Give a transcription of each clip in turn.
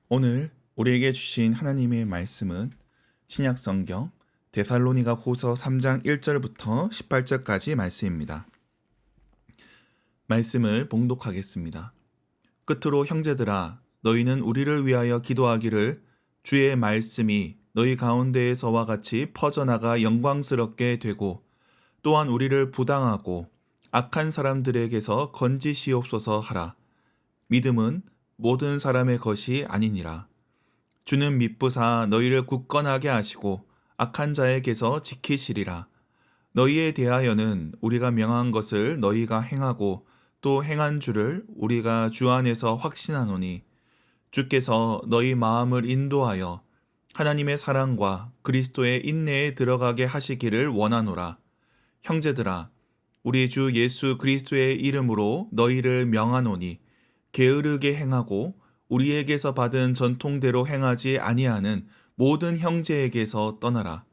오늘 우리에게 주신 하나님의 말씀은 신약성경 데살로니가 후서 3장 1절부터 18절까지 말씀입니다. 말씀을 봉독하겠습니다. 끝으로 형제들아, 너희는 우리를 위하여 기도하기를 주의 말씀이 너희 가운데에서와 같이 퍼져나가 영광스럽게 되고 또한 우리를 부당하고 악한 사람들에게서 건지시옵소서 하라. 믿음은 모든 사람의 것이 아니니라. 주는 미쁘사 너희를 굳건하게 하시고 악한 자에게서 지키시리라. 너희에 대하여는 우리가 명한 것을 너희가 행하고 또 행한 줄을 우리가 주 안에서 확신하노니 주께서 너희 마음을 인도하여 하나님의 사랑과 그리스도의 인내에 들어가게 하시기를 원하노라. 형제들아, 우리 주 예수 그리스도의 이름으로 너희를 명하노니 게으르게 행하고 우리에게서 받은 전통대로 행하지 아니하는 모든 형제에게서 떠나라.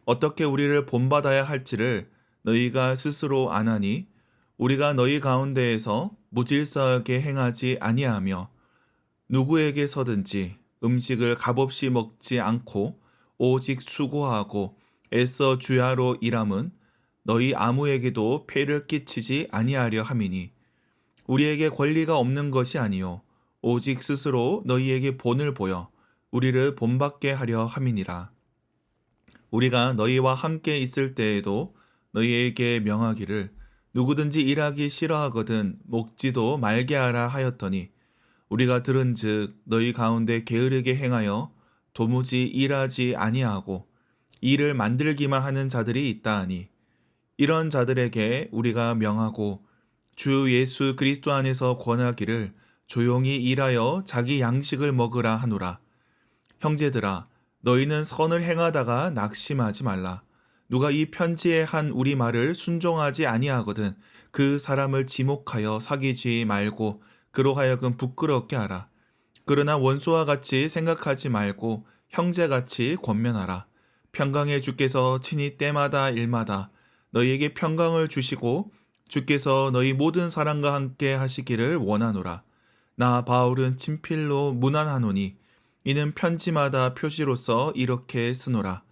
어떻게 우리를 본받아야 할지를 너희가 스스로 아나니 우리가 너희 가운데에서 무질서하게 행하지 아니하며 누구에게서든지 음식을 값없이 먹지 않고 오직 수고하고 애써 주야로 일함은 너희 아무에게도 폐를 끼치지 아니하려 함이니 우리에게 권리가 없는 것이 아니요 오직 스스로 너희에게 본을 보여 우리를 본받게 하려 함이니라. 우리가 너희와 함께 있을 때에도 너희에게 명하기를 누구든지 일하기 싫어하거든 먹지도 말게 하라 하였더니 우리가 들은즉 너희 가운데 게으르게 행하여 도무지 일하지 아니하고 일을 만들기만 하는 자들이 있다 하니 이런 자들에게 우리가 명하고 주 예수 그리스도 안에서 권하기를 조용히 일하여 자기 양식을 먹으라 하노라. 형제들아, 너희는 선을 행하다가 낙심하지 말라. 누가 이 편지에 한 우리 말을 순종하지 아니하거든 그 사람을 지목하여 사귀지 말고 그로 하여금 부끄럽게 하라. 그러나 원수와 같이 생각하지 말고 형제같이 권면하라. 평강의 주께서 친히 때마다 일마다 너희에게 평강을 주시고 주께서 너희 모든 사람과 함께 하시기를 원하노라. 나 바울은 친필로 문안하노니 이는 편지마다 표시로서 이렇게 쓰노라.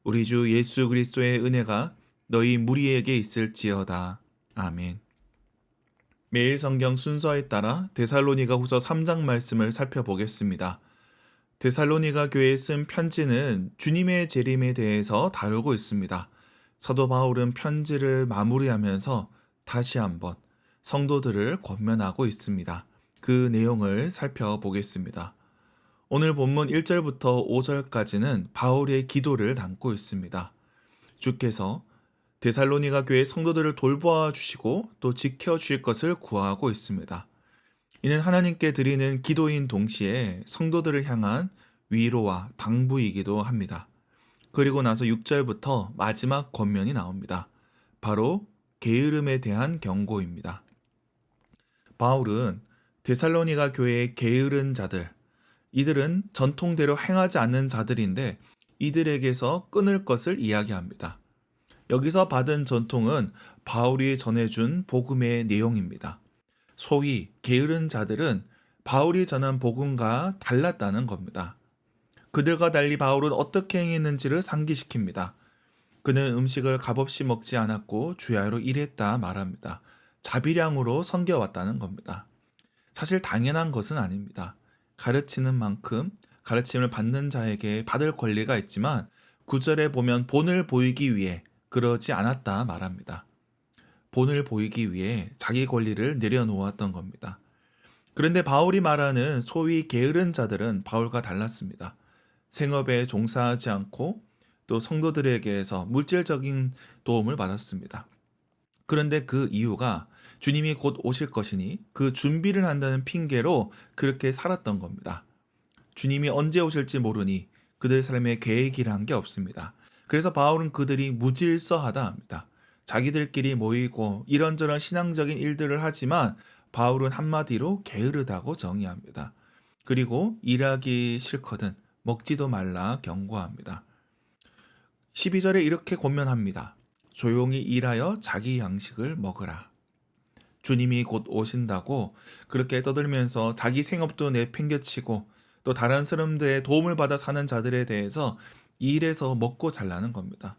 우리 주 예수 그리스도의 은혜가 너희 무리에게 있을지어다. 아멘. 매일 성경 순서에 따라 데살로니가 후서 3장 말씀을 살펴보겠습니다. 데살로니가 교회에 쓴 편지는 주님의 재림에 대해서 다루고 있습니다. 사도 바울은 편지를 마무리하면서 다시 한번 성도들을 권면하고 있습니다. 그 내용을 살펴보겠습니다. 오늘 본문 1절부터 5절까지는 바울의 기도를 담고 있습니다. 주께서 데살로니가 교회 성도들을 돌보아 주시고 또 지켜 주실 것을 구하고 있습니다. 이는 하나님께 드리는 기도인 동시에 성도들을 향한 위로와 당부이기도 합니다. 그리고 나서 6절부터 마지막 권면이 나옵니다. 바로 게으름에 대한 경고입니다. 바울은 데살로니가 교회의 게으른 자들, 이들은 전통대로 행하지 않는 자들인데 이들에게서 끊을 것을 이야기합니다. 여기서 받은 전통은 바울이 전해준 복음의 내용입니다. 소위 게으른 자들은 바울이 전한 복음과 달랐다는 겁니다. 그들과 달리 바울은 어떻게 행했는지를 상기시킵니다. 그는 음식을 값없이 먹지 않았고 주야로 일했다 말합니다. 자비량으로 섬겨왔다는 겁니다. 사실 당연한 것은 아닙니다. 가르치는 만큼 가르침을 받는 자에게 받을 권리가 있지만 9절에 보면 본을 보이기 위해 그러지 않았다 말합니다. 본을 보이기 위해 자기 권리를 내려놓았던 겁니다. 그런데 바울이 말하는 소위 게으른 자들은 바울과 달랐습니다. 생업에 종사하지 않고 또 성도들에게서 물질적인 도움을 받았습니다. 그런데 그 이유가 주님이 곧 오실 것이니 그 준비를 한다는 핑계로 그렇게 살았던 겁니다. 주님이 언제 오실지 모르니 그들 삶에 계획이란 게 없습니다. 그래서 바울은 그들이 무질서하다 합니다. 자기들끼리 모이고 이런저런 신앙적인 일들을 하지만 바울은 한마디로 게으르다고 정의합니다. 그리고 일하기 싫거든 먹지도 말라 경고합니다. 12절에 이렇게 권면합니다. 조용히 일하여 자기 양식을 먹으라. 주님이 곧 오신다고 그렇게 떠들면서 자기 생업도 내팽개치고 또 다른 사람들의 도움을 받아 사는 자들에 대해서 이 일에서 먹고 살라는 겁니다.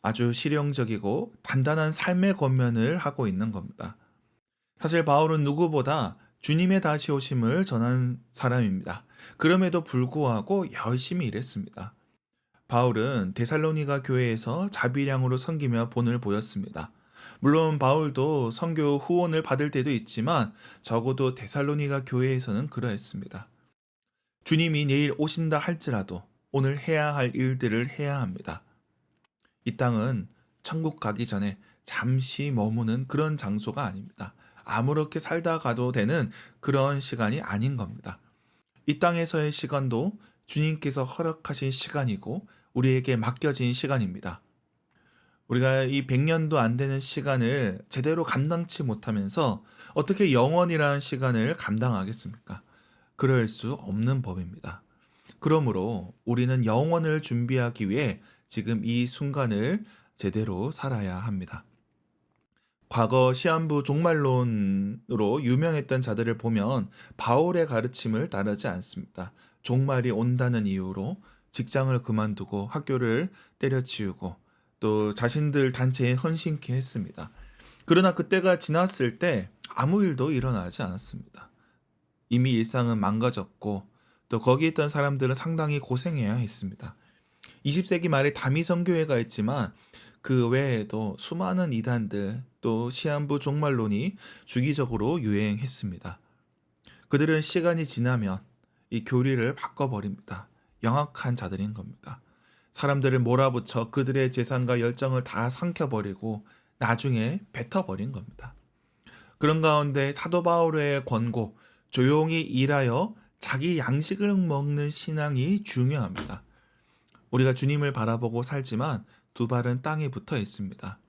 아주 실용적이고 단단한 삶의 권면을 하고 있는 겁니다. 사실 바울은 누구보다 주님의 다시 오심을 전한 사람입니다. 그럼에도 불구하고 열심히 일했습니다. 바울은 데살로니가 교회에서 자비량으로 섬기며 본을 보였습니다. 물론 바울도 선교 후원을 받을 때도 있지만 적어도 데살로니가 교회에서는 그러했습니다. 주님이 내일 오신다 할지라도 오늘 해야 할 일들을 해야 합니다. 이 땅은 천국 가기 전에 잠시 머무는 그런 장소가 아닙니다. 아무렇게 살다 가도 되는 그런 시간이 아닌 겁니다. 이 땅에서의 시간도 주님께서 허락하신 시간이고 우리에게 맡겨진 시간입니다. 우리가 이 100년도 안 되는 시간을 제대로 감당치 못하면서 어떻게 영원이라는 시간을 감당하겠습니까? 그럴 수 없는 법입니다. 그러므로 우리는 영원을 준비하기 위해 지금 이 순간을 제대로 살아야 합니다. 과거 시한부 종말론으로 유명했던 자들을 보면 바울의 가르침을 따르지 않습니다. 종말이 온다는 이유로 직장을 그만두고 학교를 때려치우고 또 자신들 단체에 헌신케 했습니다. 그러나 그때가 지났을 때 아무 일도 일어나지 않았습니다. 이미 일상은 망가졌고 또 거기 있던 사람들은 상당히 고생해야 했습니다. 20세기 말에 다미성교회가 있지만 그 외에도 수많은 이단들 또 시한부 종말론이 주기적으로 유행했습니다. 그들은 시간이 지나면 이 교리를 바꿔버립니다. 영악한 자들인 겁니다. 사람들을 몰아붙여 그들의 재산과 열정을 다 삼켜버리고 나중에 뱉어버린 겁니다. 그런 가운데 사도 바울의 권고, 조용히 일하여 자기 양식을 먹는 신앙이 중요합니다. 우리가 주님을 바라보고 살지만 두 발은 땅에 붙어 있습니다.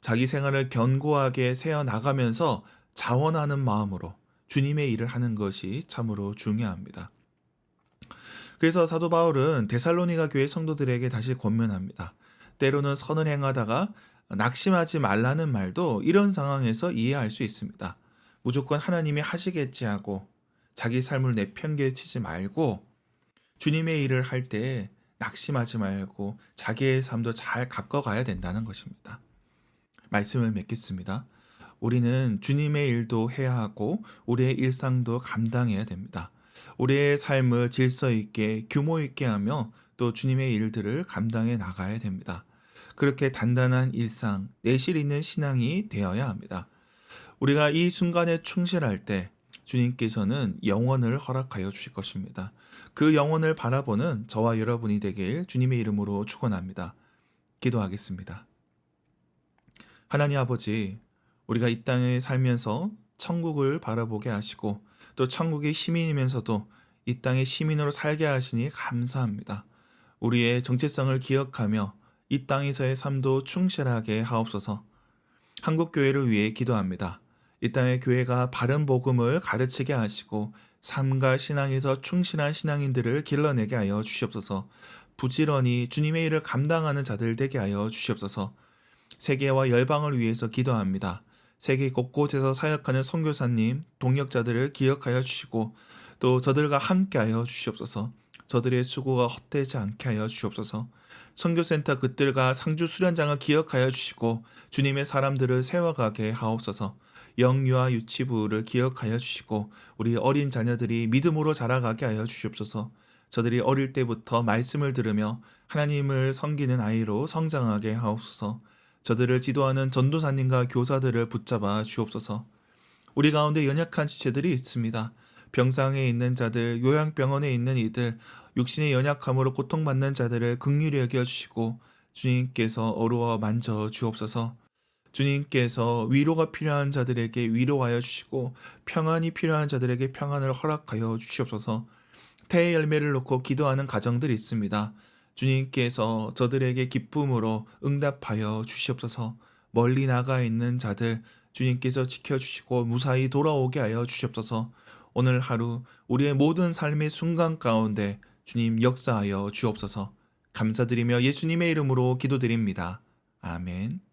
자기 생활을 견고하게 세워 나가면서 자원하는 마음으로 주님의 일을 하는 것이 참으로 중요합니다. 그래서 사도 바울은 데살로니가 교회 성도들에게 다시 권면합니다. 때로는 선을 행하다가 낙심하지 말라는 말도 이런 상황에서 이해할 수 있습니다. 무조건 하나님이 하시겠지 하고 자기 삶을 내팽개치지 말고 주님의 일을 할 때 낙심하지 말고 자기의 삶도 잘 가꿔가야 된다는 것입니다. 말씀을 맺겠습니다. 우리는 주님의 일도 해야 하고 우리의 일상도 감당해야 됩니다. 우리의 삶을 질서 있게 규모 있게 하며 또 주님의 일들을 감당해 나가야 됩니다. 그렇게 단단한 일상, 내실 있는 신앙이 되어야 합니다. 우리가 이 순간에 충실할 때 주님께서는 영원을 허락하여 주실 것입니다. 그 영원을 바라보는 저와 여러분이 되길 주님의 이름으로 축원합니다. 기도하겠습니다. 하나님 아버지, 우리가 이 땅에 살면서 천국을 바라보게 하시고 또 천국의 시민이면서도 이 땅의 시민으로 살게 하시니 감사합니다. 우리의 정체성을 기억하며 이 땅에서의 삶도 충실하게 하옵소서. 한국교회를 위해 기도합니다. 이 땅의 교회가 바른 복음을 가르치게 하시고 삶과 신앙에서 충실한 신앙인들을 길러내게 하여 주시옵소서. 부지런히 주님의 일을 감당하는 자들 되게 하여 주시옵소서. 세계와 열방을 위해서 기도합니다. 세계 곳곳에서 사역하는 선교사님, 동역자들을 기억하여 주시고 또 저들과 함께하여 주시옵소서. 저들의 수고가 헛되지 않게 하여 주시옵소서. 선교센터 그들과 상주 수련장을 기억하여 주시고 주님의 사람들을 세워가게 하옵소서. 영유아 유치부를 기억하여 주시고 우리 어린 자녀들이 믿음으로 자라가게 하여 주시옵소서. 저들이 어릴 때부터 말씀을 들으며 하나님을 섬기는 아이로 성장하게 하옵소서. 저들을 지도하는 전도사님과 교사들을 붙잡아 주옵소서. 우리 가운데 연약한 지체들이 있습니다. 병상에 있는 자들, 요양병원에 있는 이들, 육신의 연약함으로 고통받는 자들을 긍휼히 여겨주시고 주님께서 어루어 만져 주옵소서. 주님께서 위로가 필요한 자들에게 위로하여 주시고 평안이 필요한 자들에게 평안을 허락하여 주시옵소서. 태의 열매를 놓고 기도하는 가정들이 있습니다. 주님께서 저들에게 기쁨으로 응답하여 주시옵소서. 멀리 나가 있는 자들 주님께서 지켜주시고 무사히 돌아오게 하여 주시옵소서. 오늘 하루 우리의 모든 삶의 순간 가운데 주님 역사하여 주옵소서. 감사드리며 예수님의 이름으로 기도드립니다. 아멘.